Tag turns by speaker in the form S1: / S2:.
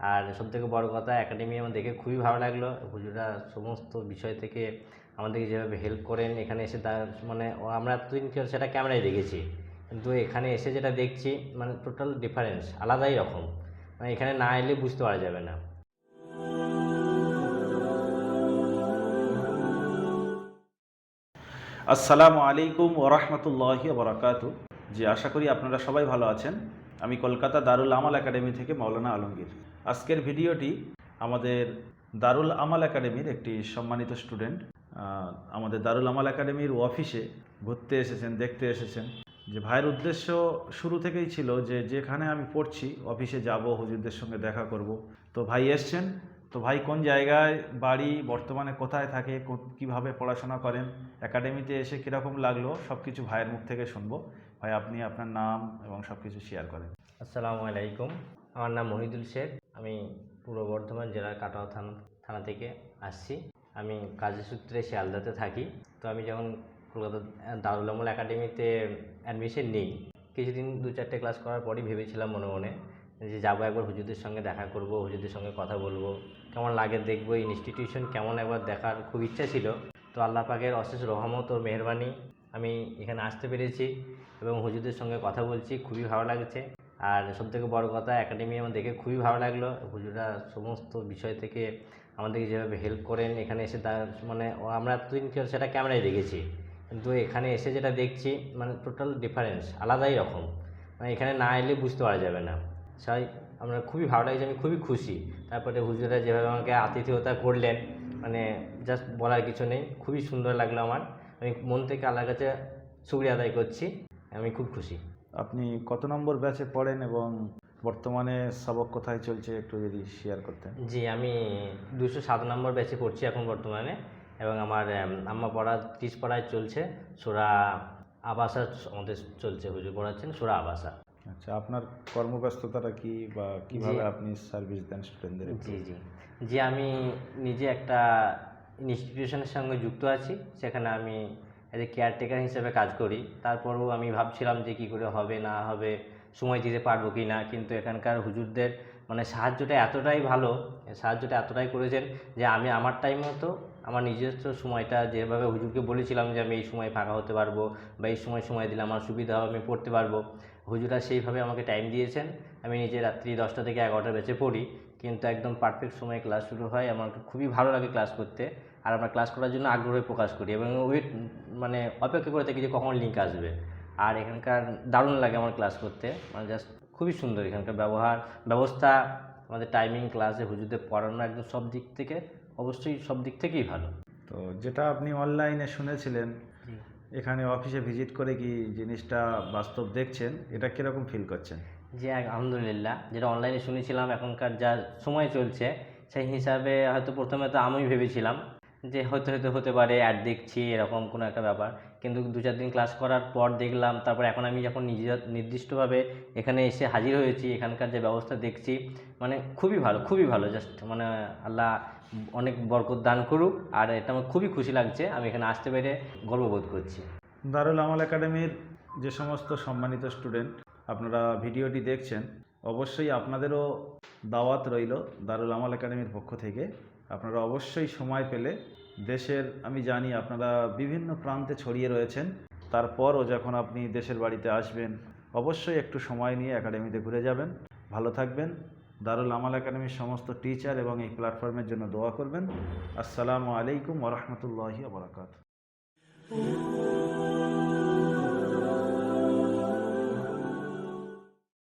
S1: আর সবথেকে বড় কথা একাডেমি আমার দেখে খুবই ভালো লাগলো। হুজুররা সমস্ত বিষয় থেকে আমাদেরকে যেভাবে হেল্প করেন, এখানে এসে মানে আমরা এতদিন সেটা ক্যামেরায় দেখেছি, কিন্তু এখানে এসে যেটা দেখছি মানে টোটাল ডিফারেন্স, আলাদাই রকম। মানে এখানে না এলে বুঝতে পারা যাবে না।
S2: আসসালামু আলাইকুম ওরহমতুল্লাহি ওবরাকাতু। জি, আশা করি আপনারা সবাই ভালো আছেন। আমি কলকাতা দারুল আমাল একাডেমি থেকে মাওলানা আলমগীর। আজকের ভিডিওটি আমাদের দারুল আমাল একাডেমির একটি সম্মানিত স্টুডেন্ট আমাদের দারুল আমাল একাডেমির অফিসে ঘুরতে এসেছেন, দেখতে এসেছেন। যে ভাইয়ের উদ্দেশ্য শুরু থেকেই ছিল যে যেখানে আমি পড়ছি অফিসে যাব, হুজুরদের সঙ্গে দেখা করব। তো ভাই এসছেন। তো ভাই কোন জায়গায় বাড়ি, বর্তমানে কোথায় থাকে, কিভাবে পড়াশোনা করেন, একাডেমিতে এসে কীরকম লাগলো, সব কিছু ভাইয়ের মুখ থেকে শুনবো। ভাই আপনি আপনার নাম এবং সব কিছু শেয়ার করেন।
S1: আসসালামু আলাইকুম, আমার নাম মহিদুল শেখ। আমি পূর্ব বর্ধমান জেলার কাটোয়া থানা থেকে আসছি। আমি কাজের সূত্রে শিয়ালদাতে থাকি। তো আমি যখন কলকাতা দারুল আমাল একাডেমিতে অ্যাডমিশন নিই, কিছুদিন 2-4টে ক্লাস করার পরই ভেবেছিলাম মনে মনে যে যাবো, একবার হুজুরদের সঙ্গে দেখা করব, হুজুরদের সঙ্গে কথা বলবো, কেমন লাগে দেখবো, এই ইনস্টিটিউশন কেমন একবার দেখার খুব ইচ্ছা ছিল। তো আল্লাহ পাকের অশেষ রহমত ও মেহেরবানি আমি এখানে আসতে পেরেছি এবং হুজুরদের সঙ্গে কথা বলছি, খুবই ভালো লাগছে। আর সবথেকে বড় কথা একাডেমি আমার দেখে খুবই ভালো লাগলো। হুজুররা সমস্ত বিষয় থেকে আমাদেরকে যেভাবে হেল্প করেন, এখানে এসে মানে আমরা এতদিন সেটা ক্যামেরায় দেখেছি, কিন্তু এখানে এসে যেটা দেখছি মানে টোটাল ডিফারেন্স, আলাদাই রকম। মানে এখানে না এলে বুঝতে পারা যাবে না। সবাই আমরা খুবই ভালো লাগছে, আমি খুবই খুশি। তারপরে হুজুররা যেভাবে আমাকে আতিথেয়তা করলেন, মানে জাস্ট বলার কিছু নেই, খুবই সুন্দর লাগলো আমার। আমি মন থেকে আল্লাহর কাছে শুকরিয়া আদায় করছি, আমি খুব খুশি।
S2: আপনি কত নম্বর ব্যাচে পড়েন এবং বর্তমানে সবক কোথায় চলছে একটু যদি শেয়ার করতেন।
S1: জি, আমি 207 নম্বর ব্যাচে পড়ছি এখন বর্তমানে, এবং আমার আম্মা পড়া 30 পড়ায় চলছে। সূরা আবাসা আমাদের চলছে, হুজুর পড়াচ্ছেন সূরা আবাসা।
S2: আচ্ছা, আপনার কর্মব্যস্ততাটা কি বা কিভাবে আপনি সার্ভিস দেন স্টুডেন্টদের?
S1: জি জি জি আমি নিজে একটা ইনস্টিটিউশনের সঙ্গে যুক্ত আছি, সেখানে আমি এজ এ কেয়ারটেকার হিসেবে কাজ করি। তারপরেও আমি ভাবছিলাম যে কী করে হবে না হবে, সময় দিতে পারবো কি না, কিন্তু এখানকার হুজুরদের মানে সাহায্যটা এতটাই করেছেন যে আমি আমার টাইম মতো আমার নিজস্ব সময়টা, যেভাবে হুজুরকে বলেছিলাম যে আমি এই সময় ফাঁকা হতে পারবো বা এই সময় দিলে আমার সুবিধা হবে, আমি পড়তে পারবো, হুজুররা সেইভাবে আমাকে টাইম দিয়েছেন। আমি নিজে রাত্রি 10টা থেকে 11টার ব্যাচে পড়ি, কিন্তু একদম পারফেক্ট সময়ে ক্লাস শুরু হয়। আমার খুবই ভালো লাগে ক্লাস করতে, আর আমরা ক্লাস করার জন্য আগ্রহ প্রকাশ করি এবং মানে অপেক্ষা করে থাকি যে কখন লিঙ্ক আসবে। আর এখানকার দারুণ লাগে আমার ক্লাস করতে, মানে জাস্ট খুবই সুন্দর এখানকার ব্যবস্থা, আমাদের টাইমিং, ক্লাসে হুজুরদের পড়ানো একদম সব দিক থেকেই ভালো।
S2: তো যেটা আপনি অনলাইনে শুনেছিলেন, এখানে অফিসে ভিজিট করে কি জিনিসটা বাস্তব দেখছেন, এটা কীরকম ফিল করছেন?
S1: জি, আলহামদুলিল্লাহ, যেটা অনলাইনে শুনেছিলাম এখনকার যা সময় চলছে সেই হিসাবে হয়তো প্রথমে তো আমি ভেবেছিলাম যে হয়তো হতে পারে অ্যাড দেখছি এরকম কোনো একটা ব্যাপার, কিন্তু 2-4 দিন ক্লাস করার পর দেখলাম, তারপর এখন আমি যখন নির্দিষ্টভাবে এখানে এসে হাজির হয়েছি, এখানকার যে ব্যবস্থা দেখছি মানে খুবই ভালো জাস্ট মানে আল্লাহ অনেক বরকত দান করুক। আর এটা আমার খুবই খুশি লাগছে, আমি এখানে আসতে পেরে গর্ববোধ করছি।
S2: দারুল আমাল একাডেমির যে সমস্ত সম্মানিত স্টুডেন্ট আপনারা ভিডিওটি দেখছেন, অবশ্যই আপনাদেরও দাওয়াত রইল দারুল আমাল একাডেমির পক্ষ থেকে। আপনারা অবশ্যই সময় পেলে, দেশের আমি জানি আপনারা বিভিন্ন প্রান্তে ছড়িয়ে রয়েছেন, তারপরও যখন আপনি দেশের বাড়িতে আসবেন অবশ্যই একটু সময় নিয়ে একাডেমিতে ঘুরে যাবেন। ভালো থাকবেন। দারুল আমাল একাডেমির সমস্ত টিচার এবং এই প্ল্যাটফর্মের জন্য দোয়া করবেন। আসসালামু আলাইকুম ওয়া রাহমাতুল্লাহি ওয়া বারাকাতুহু।